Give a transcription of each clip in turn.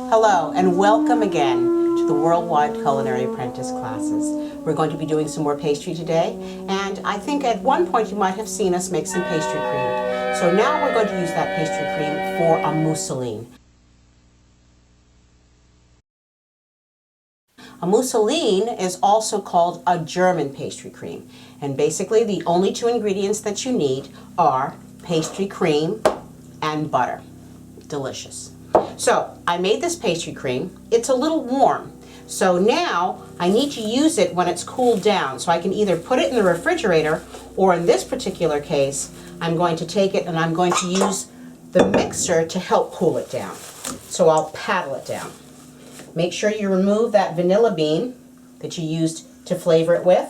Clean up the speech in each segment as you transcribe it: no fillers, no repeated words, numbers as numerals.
Hello and welcome again to the Worldwide Culinary Apprentice classes. We're going to be doing some more pastry today, and I think at one point you might have seen us make some pastry cream. So now we're going to use that pastry cream for a mousseline. A mousseline is also called a German pastry cream, and basically the only two ingredients that you need are pastry cream and butter. Delicious. So I made this pastry cream. It's a little warm, so now I need to use it when it's cooled down. So I can either put it in the refrigerator, or in this particular case I'm going to take it and I'm going to use the mixer to help cool it down. So I'll paddle it down. Make sure you remove that vanilla bean that you used to flavor it with.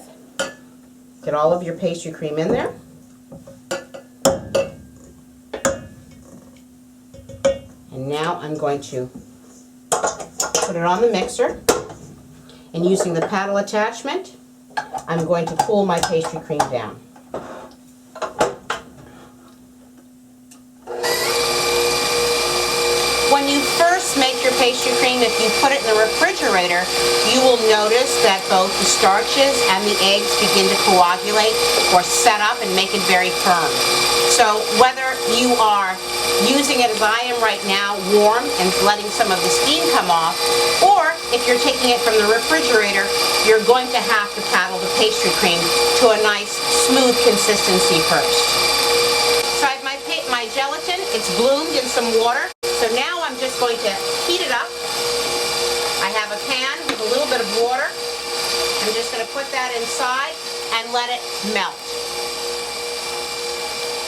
Get all of your pastry cream in there. And now I'm going to put it on the mixer, and using the paddle attachment, I'm going to cool my pastry cream down. When you first make your pastry cream, if you put it in the refrigerator, you will notice that both the starches and the eggs begin to coagulate or set up and make it very firm. So whether you are using it as I am right now, warm and letting some of the steam come off, or if you're taking it from the refrigerator, you're going to have to paddle the pastry cream to a nice smooth consistency first. So I have my gelatin, it's bloomed in some water. So now I'm just going to heat it up. I have a pan with a little bit of water. I'm just going to put that inside and let it melt.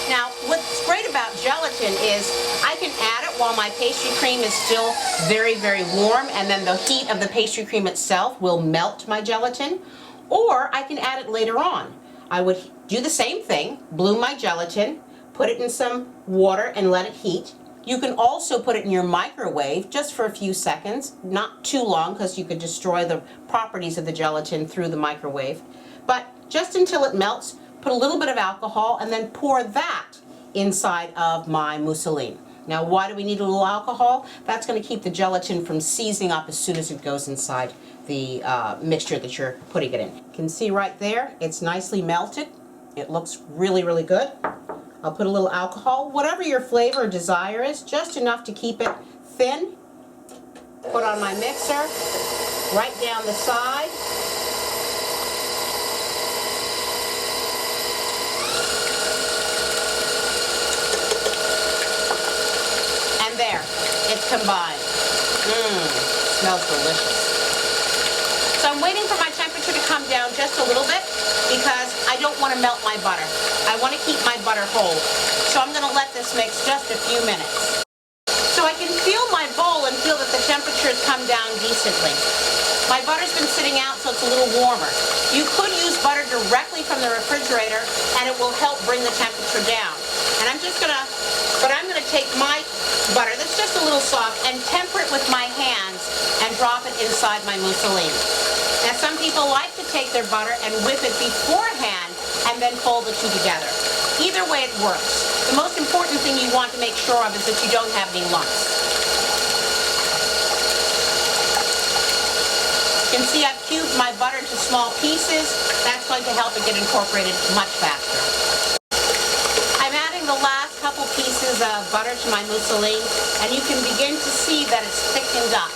Now, what's great about gelatin is I can add it while my pastry cream is still very, very warm, and then the heat of the pastry cream itself will melt my gelatin, or I can add it later on. I would do the same thing, bloom my gelatin, put it in some water and let it heat. You can also put it in your microwave just for a few seconds, not too long because you could destroy the properties of the gelatin through the microwave, but just until it melts. Put a little bit of alcohol and then pour that inside of my mousseline. Now, why do we need a little alcohol? That's going to keep the gelatin from seizing up as soon as it goes inside the mixture that you're putting it in. You can see right there, it's nicely melted. It looks really, really good. I'll put a little alcohol, whatever your flavor or desire is, just enough to keep it thin. Put on my mixer, right down the side. There, it's combined. Smells delicious. So I'm waiting for my temperature to come down just a little bit because I don't want to melt my butter. I want to keep my butter whole. So I'm going to let this mix just a few minutes. So I can feel my bowl and feel that the temperature has come down decently. My butter's been sitting out, so it's a little warmer. You could use butter directly from the refrigerator and it will help bring the temperature down. And I'm going to take my butter that's just a little soft and temper it with my hands and drop it inside my mousseline. Now, some people like to take their butter and whip it beforehand and then fold the two together. Either way it works. The most important thing you want to make sure of is that you don't have any lumps. You can see I've cubed my butter into small pieces. That's going to help it get incorporated much faster. I'm adding the last couple pieces of butter to my mousseline, and you can begin to see that it's thickened up.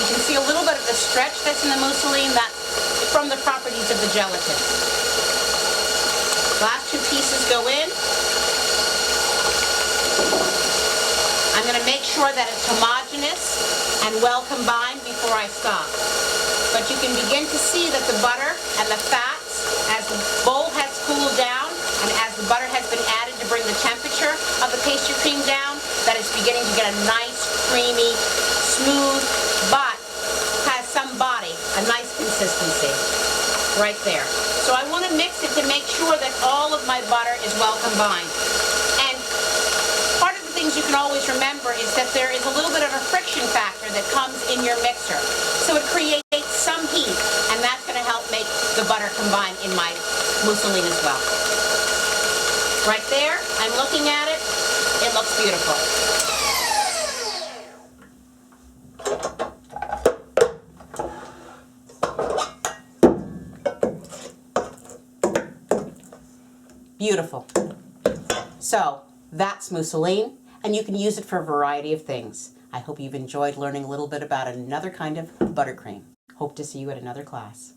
You can see a little bit of the stretch that's in the mousseline. That's from the properties of the gelatin. Last two pieces go in. I'm going to make sure that it's homogeneous and well combined before I stop. But you can begin to see that the butter and the fats, as the bowl has cooled down and as the butter has been added to bring the temperature of the pastry cream down, that it's beginning to get a nice, creamy, smooth, but has some body, a nice consistency right there. So I want to mix it to make sure that all of my butter is well combined. And part of the things you can always remember is that there is a little bit of a friction factor that comes in your mixer. So it creates some heat, and that's going to help make the butter combine in my mousseline as well. Right there, I'm looking at it. It looks beautiful. Beautiful. So that's mousseline, and you can use it for a variety of things. I hope you've enjoyed learning a little bit about another kind of buttercream. Hope to see you at another class.